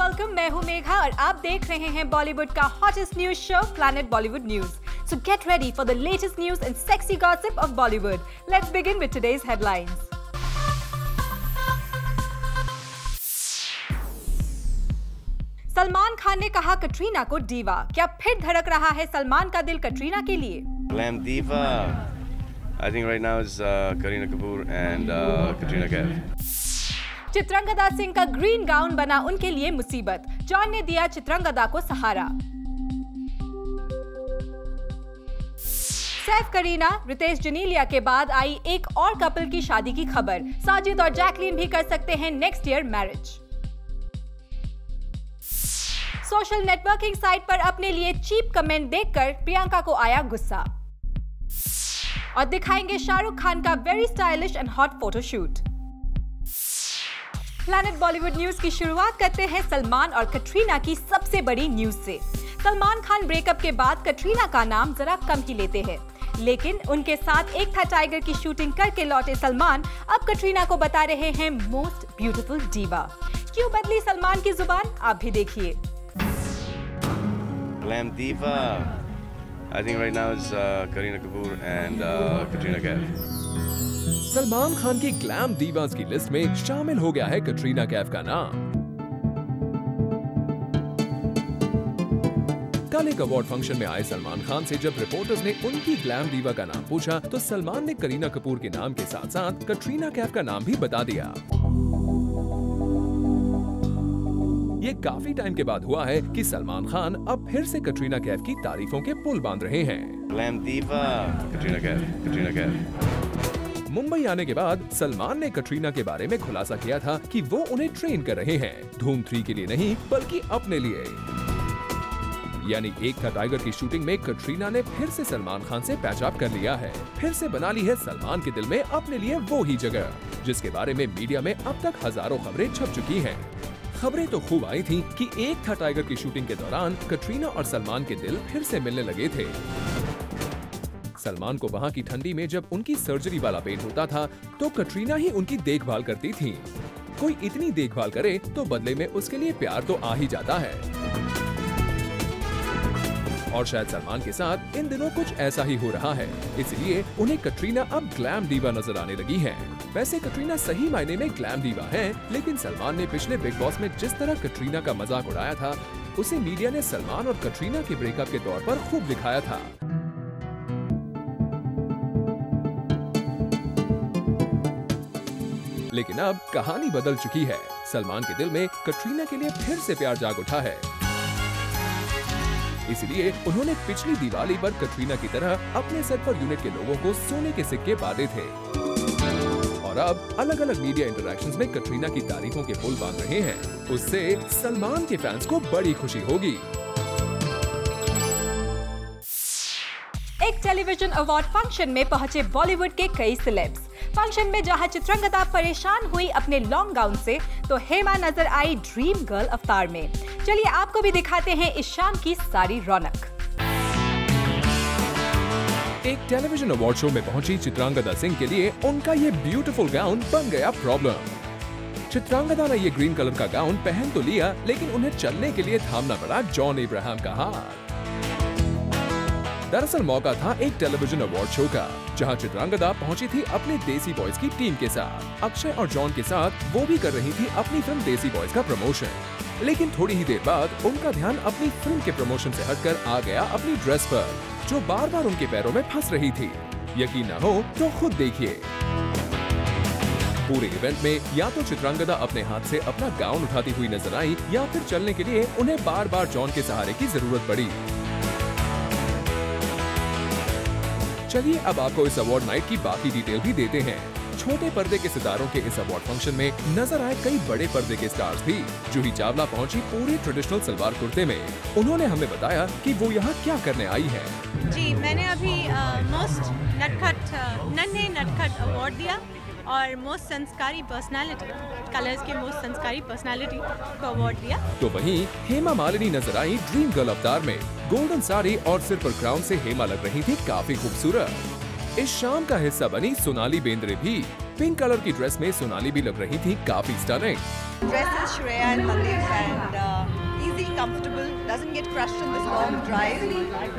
Welcome. मैं हूं मेघा और आप देख रहे हैं बॉलीवुड का hottest news show planet Bollywood news. So get ready for the latest news and sexy gossip of Bollywood. Let's begin with today's headlines. Salman Khan ने कहा कटरीना को डीवा। क्या फिर धड़क रहा है सलमान का दिल कटरीना के लिए? Glam diva. I think right now is Kareena Kapoor and Katrina Kaif. Chitrangada Singh का ग्रीन गाउन बना उनके लिए मुसीबत। जॉन ने दिया चित्रंगदा को सहारा। सैफ करीना, रितेश जनीलिया के बाद आई एक और कपल की शादी की खबर। साजिद और जैकलीन भी कर सकते हैं next year marriage. Social networking site पर अपने लिए चीप कमेंट देखकर प्रियंका को आया गुस्सा। और दिखाएंगे शाहरुख खान का very stylish and hot photoshoot. Planet Bollywood news की शुरुआत करते हैं सलमान और कटरीना की सबसे बड़ी न्यूज से। सलमान खान ब्रेकअप के बाद कटरीना का नाम जरा कम ही लेते हैं, लेकिन उनके साथ एक था टाइगर की शूटिंग करके लौटे सलमान अब कटरीना को बता रहे हैं मोस्ट ब्यूटीफुल डीवा। क्यों बदली सलमान की जुबान, आप भी देखिए। Glam diva. I think right now is Kareena Kapoor and Katrina Kaif. Salman Khan की ग्लैम दीवास की लिस्ट में शामिल हो गया है कटरीना कैफ का नाम। कल एक अवार्ड फंक्शन में आए सलमान खान से जब रिपोर्टर्स ने उनकी ग्लैम दीवा का नाम पूछा तो सलमान ने करीना कपूर के नाम के साथ साथ कटरीना कैफ का नाम भी बता दिया। ये काफी टाइम के बाद हुआ है कि सलमान खान अब फिर से कटरीना कैफ की तारीफों के पुल बांध रहे हैं। Glam diva. Katrina Kaif. Katrina Kaif. Mumbai आने के बाद सलमान ने कटरीना के बारे में खुलासा किया था कि वो उन्हें ट्रेन कर रहे हैं, धूम 3 के लिए नहीं बल्कि अपने लिए। यानी एक था टाइगर की शूटिंग में कटरीना ने फिर से सलमान खान से पैच अप कर लिया है, फिर से बना ली है सलमान के दिल में अपने लिए वो ही जगह, जिसके बारे में मीडिया में अब तक हजारों खबरें छप चुकी हैं। खबरें तो खूब आई थी कि एक था टाइगर की शूटिंग के दौरान कटरीना और सलमान के दिल फिर से मिलने लगे थे। सलमान को वहां की ठंडी में जब उनकी सर्जरी वाला पेन होता था तो कटरीना ही उनकी देखभाल करती थी। कोई इतनी देखभाल करे तो बदले में उसके लिए प्यार तो आ ही जाता है। और शायद सलमान के साथ इन दिनों कुछ ऐसा ही हो रहा है, इसलिए उन्हें कटरीना अब ग्लैम दीवा नजर आने लगी हैं। वैसे कटरीना सही मायने में ग्लैम दीवा हैं, लेकिन सलमान ने पिछले बिग बॉस में जिस तरह कटरीना का मजाक उड़ाया था उसे मीडिया ने सलमान और कटरीना के ब्रेकअप के तौर पर खूब दिखाया था। लेकिन अब कहानी बदल चुकी है। सलमान के दिल में कटरीना के लिए फिर से प्यार जाग उठा है, इसलिए उन्होंने पिछली दिवाली पर कटरीना की तरह अपने सेट पर यूनिट के लोगों को सोने के सिक्के बांटे थे। और अब अलग अलग मीडिया इंटरैक्शंस में कटरीना की तारीफों के पुल बांध रहे हैं। उससे सलमान के फैंस को बड़ी खुशी होगी। एक टेलीविजन अवार्ड फंक्शन में पहुंचे बॉलीवुड के कई सेलेब्स। फंक्शन में जहां चित्रंगदा परेशान हुई अपने लॉन्ग गाउन से, तो हेमा नजर आई ड्रीम गर्ल अवतार में। चलिए आपको भी दिखाते हैं इस शाम की सारी रौनक। एक टेलीविजन अवार्ड शो में पहुंची चित्रंगदा सिंह के लिए उनका ये ब्यूटीफुल गाउन बन गया प्रॉब्लम। चित्रंगदा ने ये ग्रीन कलर का गाउन पहन तो लिया, लेकिन उन्हें चलने के लिए थामना पड़ा जॉन इब्राहिम का हाथ। दरअसल मौका था एक टेलीविजन अवार्ड शो का, जहां चित्रंगदा पहुंची थी अपने देसी बॉयज की टीम के साथ। अक्षय और जॉन के साथ वो भी कर रही थी अपनी फिल्म देसी बॉयज का प्रमोशन। लेकिन थोड़ी ही देर बाद उनका ध्यान अपनी फिल्म के प्रमोशन से हटकर आ गया अपनी ड्रेस पर, जो बार बार उनके पैरों में फंस रही थी। यकीन न हो तो खुद देखिए। पूरे इवेंट में या तो चित्रंगदा अपने हाथ से अपना गाउन उठाती हुई नजर आई, या फिर चलने के लिए उन्हें बार बार जॉन के सहारे की जरूरत पड़ी। चलिए अब आपको इस अवार्ड नाइट की बाकी डिटेल भी देते हैं। छोटे पर्दे के सितारों के इस अवार्ड फंक्शन में नजर आए कई बड़े पर्दे के स्टार्स भी। जूही चावला पहुंची पूरे ट्रेडिशनल सलवार कुर्ते में। उन्होंने हमें बताया कि वो यहाँ क्या करने आई है। जी, मैंने अभी मोस्ट नटखट नन्हे नटखट अवार्ड दिया और मोस्ट संस्कारी पर्सनालिटी, कलर्स के मोस्ट संस्कारी पर्सनालिटी को अवार्ड दिया। तो वहीं हेमा मालिनी नजर आई ड्रीम गर्ल अवतार में। गोल्डन साड़ी और सिर पर क्राउन से हेमा लग रही थी काफी खूबसूरत। इस शाम का हिस्सा बनी सोनाली बेंद्रे भी। पिंक कलर की ड्रेस में सोनाली भी लग रही थी काफी stunning. Dress is Shreya and Mandeep and easy, comfortable, doesn't get crushed on this long drive.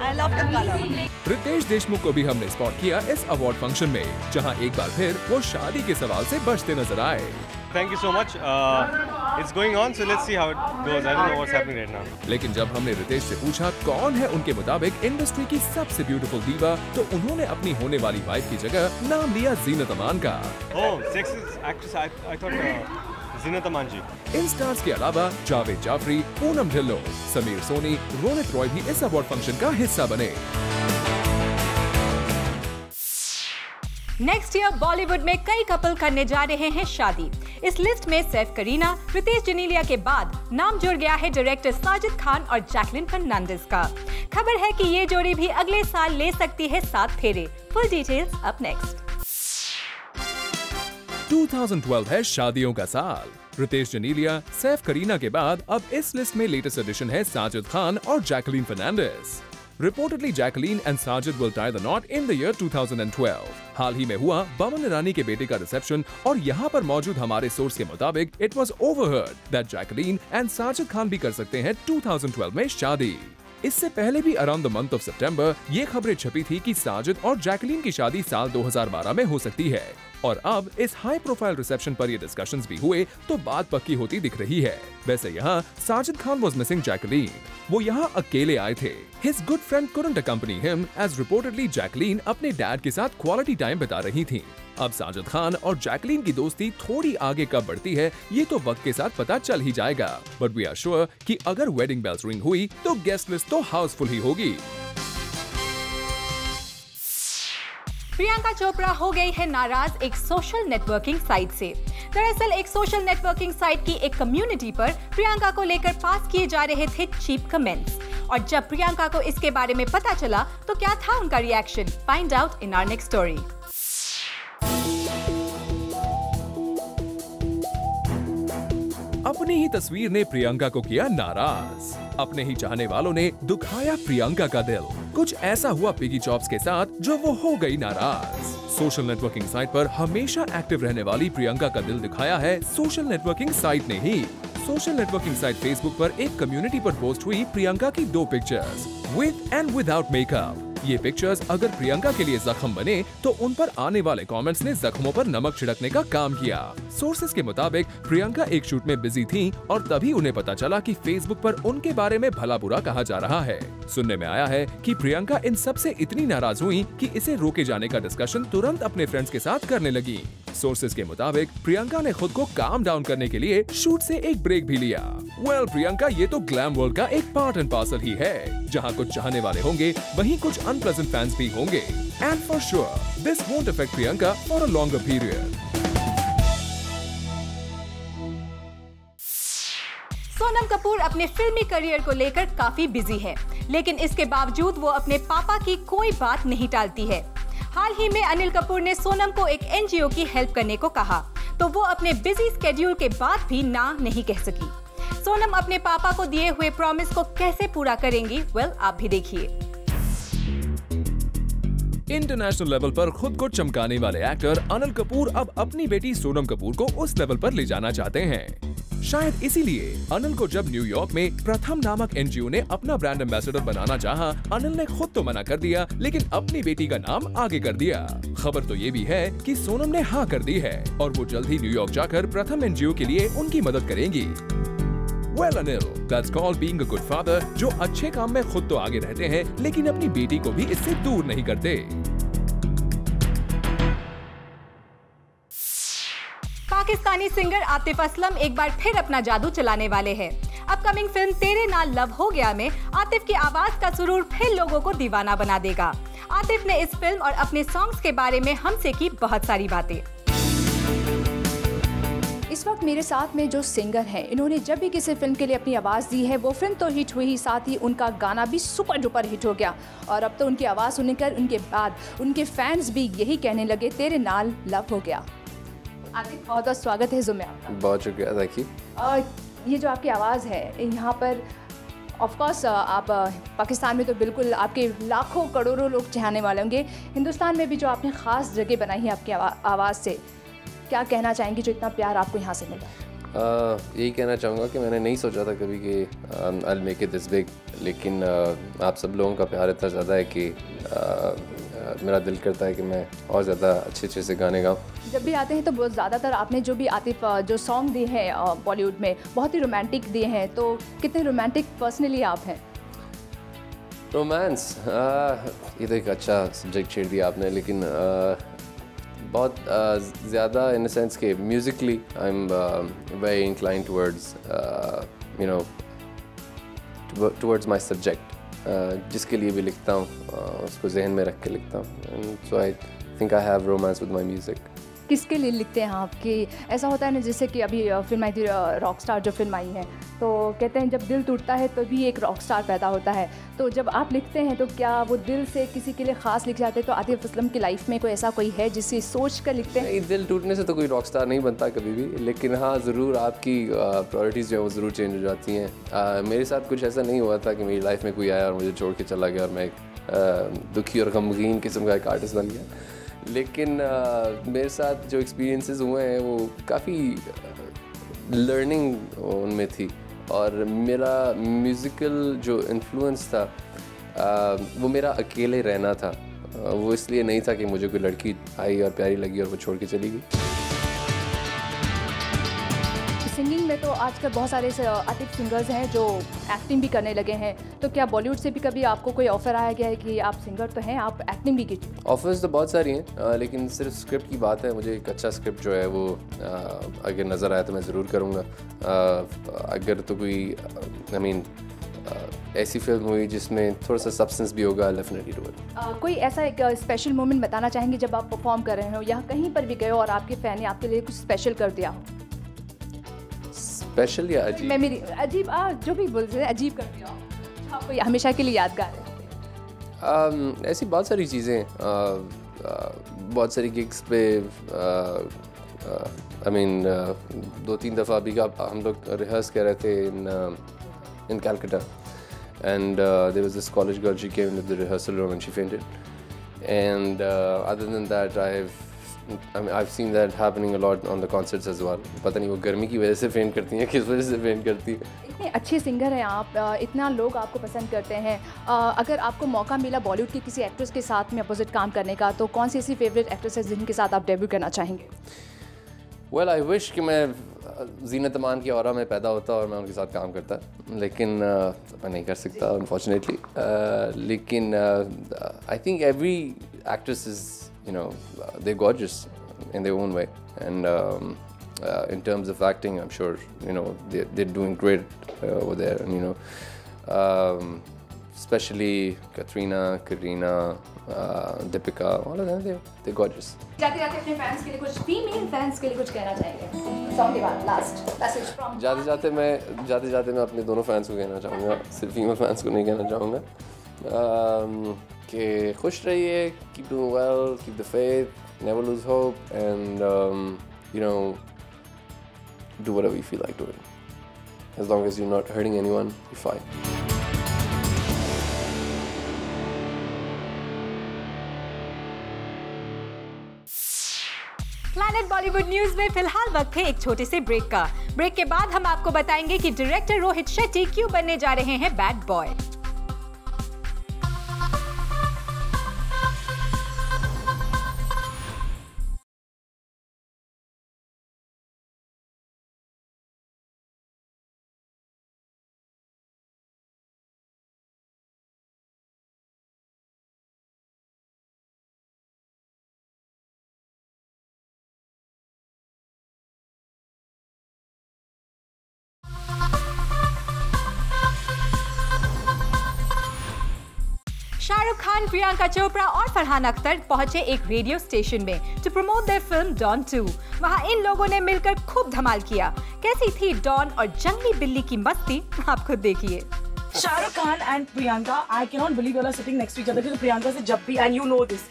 I love the color. Riteish Deshmukh को भी हमने स्पॉट किया इस अवार्ड फंक्शन में, जहां एक बार फिर वो शादी के सवाल से बचते नजर आए। Thank you so much. It's going on, so let's see how it goes. I don't know what's happening right now. लेकिन जब हमने रितेश से पूछा कौन है उनके मुताबिक इंडस्ट्री की सबसे ब्यूटीफुल दीवा, तो उन्होंने अपनी होने वाली वाइफ की जगह नाम लिया जीनत अमान का। Oh, sexist actress. I thought Zeenat Aman ji. इन स्टार्स के अलावा जावेद जाफरी, पूनम ढिल्लो, समीर सोनी, रोनित रॉय भी इस अवार्ड फंक्शन का हिस्सा बने। नेक्स्ट ईयर बॉलीवुड में कई कपल करने जा रहे हैं शादी। इस लिस्ट में सैफ करीना, रितेश जनीलिया के बाद नाम जुड़ गया है डायरेक्टर साजिद खान और जैकलिन फर्नांडिस का। खबर है कि ये जोड़ी भी अगले साल ले सकती है 7 फेरे। Full details up next. 2012 है शादियों का साल। रितेश जनीलिया, सैफ करीना के बाद अब इस लिस्ट में लेटेस्ट एडिशन है साजिद खान और Jacqueline Fernandez. Reportedly, Jacqueline and Sajid will tie the knot in the year 2012. हाल ही में हुआ बमन ईरानी के बेटे का रिसेप्शन और यहाँ पर मौजूद हमारे सोर्स के मुताबिक it was overheard that Jacqueline and Sajid Khan भी कर सकते हैं 2012 में शादी। इससे पहले भी अराउंड द मंथ ऑफ सितंबर ये खबरें छपी थी कि साजिद और जैकलीन की शादी साल 2012 में हो सकती है, और अब इस हाई प्रोफाइल रिसेप्शन पर ये डिस्कशंस भी हुए तो बात पक्की होती दिख रही है। वैसे यहाँ Sajid Khan was missing Jacqueline, वो यहाँ अकेले आए थे। His good friend couldn't accompany him as reportedly Jacqueline अपने डैड के साथ क्वालिटी टाइम बिता रही थी। अब साजिद खान और जैकलीन की दोस्ती थोड़ी आगे कब बढ़ती है ये तो वक्त के साथ पता चल ही जाएगा, बट वी आर श्योर कि अगर वेडिंग बेल्स रिंग हुई तो गेस्ट लिस्ट तो हाउसफुल ही होगी। प्रियंका चोपड़ा हो गई है नाराज एक सोशल नेटवर्किंग साइट से। दरअसल एक सोशल नेटवर्किंग साइट की एक कम्युनिटी पर प्रियंका को लेकर पास किए जा रहे थे चीप कमेंट्स, और जब प्रियंका को इसके बारे में पता चला तो क्या था उनका reaction, find out in our next story. अपनी ही तस्वीर ने प्रियंका को किया नाराज। अपने ही चाहने वालों ने दुखाया प्रियंका का दिल। कुछ ऐसा हुआ पिगी चॉप्स के साथ जो वो हो गई नाराज। सोशल नेटवर्किंग साइट पर हमेशा एक्टिव रहने वाली प्रियंका का दिल दिखाया है सोशल नेटवर्किंग साइट ने ही। सोशल नेटवर्किंग साइट फेसबुक पर एक कम्युनिटी पर पोस्ट हुई प्रियंका की 2 pictures, with and without makeup. ये पिक्चर्स अगर प्रियंका के लिए जख्म बने तो उन पर आने वाले कमेंट्स ने जख्मों पर नमक छिड़कने का काम किया। सोर्सेज के मुताबिक प्रियंका एक शूट में बिजी थी और तभी उन्हें पता चला कि फेसबुक पर उनके बारे में भला बुरा कहा जा रहा है। सुनने में आया है कि प्रियंका इन सब से इतनी नाराज हुई कि इसे रोके जाने का डिस्कशन तुरंत अपने फ्रेंड्स के साथ करने लगी। सोर्सेज के मुताबिक प्रियंका ने खुद को काम डाउन करने के लिए शूट से एक ब्रेक भी लिया। वेल प्रियंका, ये तो ग्लैम वर्ल्ड का एक पार्ट एंड पार्सल ही है, जहाँ कुछ चाहने वाले होंगे वहीं कुछ अनप्लेजेंट फैंस भी होंगे। And for sure this won't affect Priyanka for a longer period. Sonam Kapoor अपने फिल्मी करियर को लेकर काफी बिजी है, लेकिन इसके बावजूद वो अपने पापा की कोई बात नहीं टालती है। हाल ही में अनिल कपूर ने सोनम को एक एनजीओ की हेल्प करने को कहा, तो वो अपने बिजी स्केड्यूल के बाद भी ना नहीं कह सकी। सोनम अपने पापा को दिए हुए प्रॉमिस को कैसे पूरा करेंगी, वेल आप भी देखिए। इंटरनेशनल लेवल पर खुद को चमकाने वाले एक्टर अनिल कपूर अब अपनी बेटी सोनम कपूर को उस लेवल पर ले जाना चाहते हैं। शायद इसीलिए अनिल को जब न्यूयॉर्क में प्रथम नामक एनजीओ ने अपना ब्रांड एम्बेसडर बनाना चाहा, अनिल ने खुद तो मना कर दिया, लेकिन अपनी बेटी का नाम आगे कर दिया। खबर तो ये भी है कि सोनम ने हाँ कर दी है और वो जल्द ही न्यूयॉर्क जाकर प्रथम एनजीओ के लिए उनकी मदद करेंगी। Well, Anil, that's called being a good father, जो अच्छे काम में खुद तो आगे रहते हैं, लेकिन अपनी बेटी को भी इससे दूर नहीं करते। पाकिस्तानी सिंगर आतिफ असलम एक बार फिर अपना जादू चलाने वाले हैं। अपकमिंग फिल्म तेरे नाल लव हो गया में आतिफ की आवाज का सुरूर फिर लोगों को दीवाना बना देगा। आतिफ ने इस फिल्म और अपने सॉन्ग्स के बारे में हमसे की बहुत सारी बातें। इस वक्त मेरे साथ में जो सिंगर हैं, इन्होंने जब भी किसी फिल्म के लिए अपनी आवाज़ दी है वो फिल्म तो हिट हुई, साथ ही उनका गाना भी सुपर डुपर हिट हो गया, और अब तो उनकी आवाज़ सुनकर उनके बाद उनके फैंस भी यही कहने लगे तेरे नाल लव हो गया। आतिफ, बहुत बहुत स्वागत है ज़ूम में आपका। बहुत शुक्रिया, थैंक यू। ये जो आपकी आवाज़ है यहाँ पर ऑफ कोर्स आप पाकिस्तान में तो बिल्कुल आपके लाखों करोड़ों लोग चाहने वाले होंगे, हिंदुस्तान में भी जो आपने ख़ास जगह बनाई है आपकी आवाज़ से, क्या कहना चाहेंगी जो इतना प्यार आपको यहाँ से मिला? यही कहना चाहूँगा कि मैंने नहीं सोचा था कभी कि I will make it this big, लेकिन आप सब लोगों का प्यार इतना ज़्यादा है कि मेरा दिल करता है कि मैं और ज़्यादा अच्छे से गाने गाऊँ। जब भी आते हैं तो बहुत ज़्यादातर आपने जो भी आतिफ जो सॉन्ग दिए हैं बॉलीवुड में बहुत ही रोमांटिक दिए हैं, तो कितने रोमांटिक पर्सनली आप हैं? रोमांस, ये तो एक अच्छा सब्जेक्ट छेड़ दिया आपने, लेकिन बहुत ज़्यादा इन द सेंस कि musically I am very incline towards you know towards my subject, जिसके लिए भी लिखता हूँ उसको जहन में रख के लिखता हूँ, and so I think I have romance with my music. किसके लिए लिखते हैं आप? कि ऐसा होता है ना, जैसे कि अभी फिल्म आई थी रॉकस्टार, जो फिल्म आई है, तो कहते हैं जब दिल टूटता है तो भी एक रॉकस्टार पैदा होता है। तो जब आप लिखते हैं तो क्या वो दिल से किसी के लिए ख़ास लिख जाते हैं? तो आतिफ असलम की लाइफ में कोई ऐसा कोई है जिसे सोच कर लिखते हैं? नहीं, दिल टूटने से तो कोई रॉकस्टार नहीं बनता कभी भी, लेकिन हाँ ज़रूर आपकी प्रायोरिटीज़ जो है वो ज़रूर चेंज हो जाती हैं। मेरे साथ कुछ ऐसा नहीं हुआ था कि मेरी लाइफ में कोई आया और मुझे छोड़ के चला गया और मैं एक दुखी और गमगीन किस्म का एक आर्टिस्ट बन गया, लेकिन मेरे साथ जो एक्सपीरियंसेस हुए हैं वो काफ़ी लर्निंग उनमें थी, और मेरा म्यूज़िकल जो इन्फ्लुएंस था वो मेरा अकेले रहना था। वो इसलिए नहीं था कि मुझे कोई लड़की आई और प्यारी लगी और वो छोड़ के चली गई। सिंगिंग में तो आजकल बहुत सारे आर्टिस्ट सिंगर्स हैं जो एक्टिंग भी करने लगे हैं, तो क्या बॉलीवुड से भी कभी आपको कोई ऑफ़र आया गया है कि आप सिंगर तो हैं, आप एक्टिंग भी कीजिए? ऑफर्स तो बहुत सारी हैं, लेकिन सिर्फ स्क्रिप्ट की बात है। मुझे एक अच्छा स्क्रिप्ट जो है वो अगर नज़र आए तो मैं ज़रूर करूँगा। अगर तो कोई आई मीन ऐसी फिल्म हुई जिसमें थोड़ा सा सब्सटेंस भी होगा, डेफिनेटली डू इट। कोई ऐसा एक स्पेशल मोमेंट बताना चाहेंगे जब आप परफॉर्म कर रहे हो या कहीं पर भी गए हो और आपके फ़ैन ने आपके लिए कुछ स्पेशल कर दिया हो? स्पेशल या अजीब? मैं मेरी अजीब जो भी बोलते हैं अजीब कर दिया हो, आपको हमेशा के लिए यादगार है? ऐसी बहुत सारी चीज़ें हैं, बहुत सारी गिग्स पे आई मीन 2-3 दफ़ा अभी का हम लोग रिहर्स कर रहे थे in Calcutta, and there was this college girl, she came into the rehearsal room and she fainted, and other than that I've seen that happening a lot on the concerts as well. पता नहीं वो गर्मी की वजह से फेंट करती हैं, किस वजह से फेंट करती हैं। इतने अच्छे सिंगर हैं आप, इतना लोग आपको पसंद करते हैं, अगर आपको मौका मिला बॉलीवुड के किसी एक्ट्रेस के साथ में अपोजिट काम करने का, तो कौन सी ऐसी फेवरेट एक्ट्रेस है जिनके साथ आप डेब्यू करना चाहेंगे? Well, I wish कि मैं ज़ीनत अमान की औरा में पैदा होता और मैं उनके साथ काम करता, लेकिन मैं नहीं कर सकता unfortunately. लेकिन I think every actress is, you know, they're gorgeous in their own way, and in terms of acting, I'm sure, you know, they're doing great over there, and you know, especially Katrina, Kareena, Deepika, all of them, they're gorgeous. जाते अपने fans के लिए कुछ, female fans के लिए कुछ कहना चाहेंगे सॉन्ग के बाद? लास्ट मैसेज फ्रॉम जाते मैं अपने दोनों फैंस को कहना चाहूँगा, सिर्फ फीमेल फैंस को नहीं कहना चाहूँगा कि खुश रहिए, keep doing well, keep the faith, never lose hope, and you know, do whatever you feel like doing. As long as you're not hurting anyone, you're fine. Planet Bollywood news में फिलहाल वक्त है एक छोटे से ब्रेक का। ब्रेक के बाद हम आपको बताएंगे कि डायरेक्टर रोहित शेट्टी क्यों बनने जा रहे हैं बैड बॉय। शाहरुख खान, प्रियंका चोपड़ा और फरहान अख्तर पहुंचे एक रेडियो स्टेशन में to promote their film Don 2। वहां इन लोगों ने मिलकर खूब धमाल किया। कैसी थी डॉन और जंगली बिल्ली की मस्ती, आप खुद देखिए। Shahrukh Khan and Priyanka, I cannot believe you all are sitting next to each other because Priyanka से जब भी, and you know this,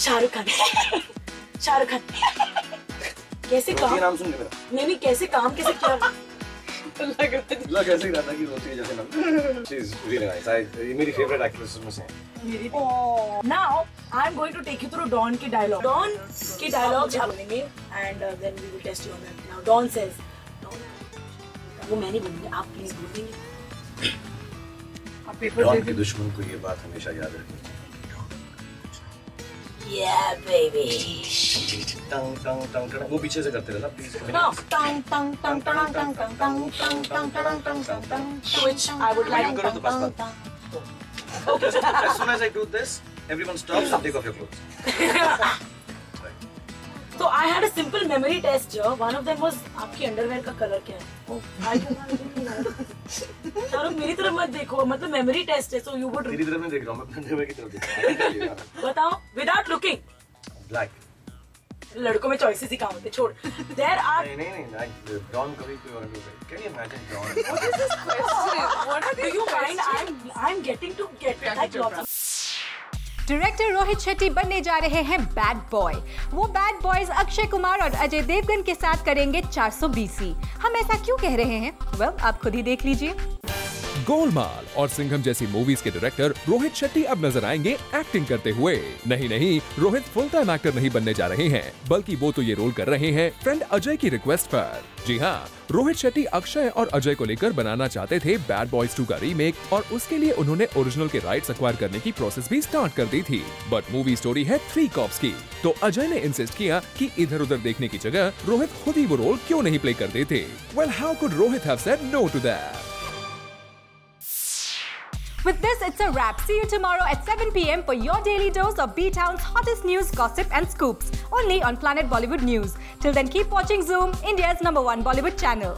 Shahrukh Khan कैसे काम, नाम सुन के मेरा नहीं कैसे काम कैसे किया लग कैसे रहा था कि रोती है जैसे ना। She is really nice. ये मेरी favorite actress में से है। Now I am going to take you through Dawn की dialogue. Dawn कि डायलॉग्स आप बोलेंगे and then we will test you on that. Now Don says, वो मैं नहीं बोलूंगी, आप प्लीज बोल देंगे. आप पेपर डॉन के दुश्मन को ये बात हमेशा याद रखनी चाहिए. Yeah, baby. टंग टंग टंग टंग वो पीछे से करते रहना please. Tang tang tang tang tang tang tang tang tang tang tang tang tang tang. Which I would like. करो तो बस बात. Okay, so as soon as I do this, everyone stops and take off your clothes. So I had a simple memory test here. One of them was आपकी underwear का colour क्या है? शाहरुख मेरी तरफ मत देखो, मतलब मेमोरी टेस्ट है, so you would. तेरी तरफ नहीं देख रहा हूँ, मैं अपने अंडरवेयर की तरफ देख रहा हूँ. बताओ, without looking. Black. लड़कों में चॉइसेस ही कहाँ होते, छोड़. There are. नहीं. Dawn कभी कोई और नहीं. Can you imagine Dawn? What is this question? What are Do you mind? I'm getting to get like lots of. Director Rohit Shetty बनने जा रहे हैं बैड बॉय. वो बैड बॉयज अक्षय कुमार और अजय देवगन के साथ करेंगे 420. हम ऐसा क्यों कह रहे हैं? वेल, आप खुद ही देख लीजिए. गोलमाल और सिंघम जैसी मूवीज के डायरेक्टर रोहित शेट्टी अब नजर आएंगे एक्टिंग करते हुए. नहीं, रोहित फुल टाइम एक्टर नहीं बनने जा रहे हैं, बल्कि वो तो ये रोल कर रहे हैं फ्रेंड अजय की रिक्वेस्ट पर. जी हाँ, रोहित शेट्टी अक्षय और अजय को लेकर बनाना चाहते थे बैड बॉयज 2 का रीमेक, और उसके लिए उन्होंने ओरिजिनल के राइट्स एक्वायर करने की प्रोसेस भी स्टार्ट कर दी थी. बट मूवी स्टोरी है 3 कॉप्स की, तो अजय ने इंसिस्ट किया कि इधर उधर देखने की जगह रोहित खुद ही वो रोल क्यों नहीं प्ले कर देते. Well, how could Rohit have said no to that? With this, it's a wrap. See you tomorrow at 7 p.m. for your daily dose of B-Town's hottest news, gossip and scoops. Only on Planet Bollywood News. Till then, keep watching Zoom, India's #1 Bollywood channel.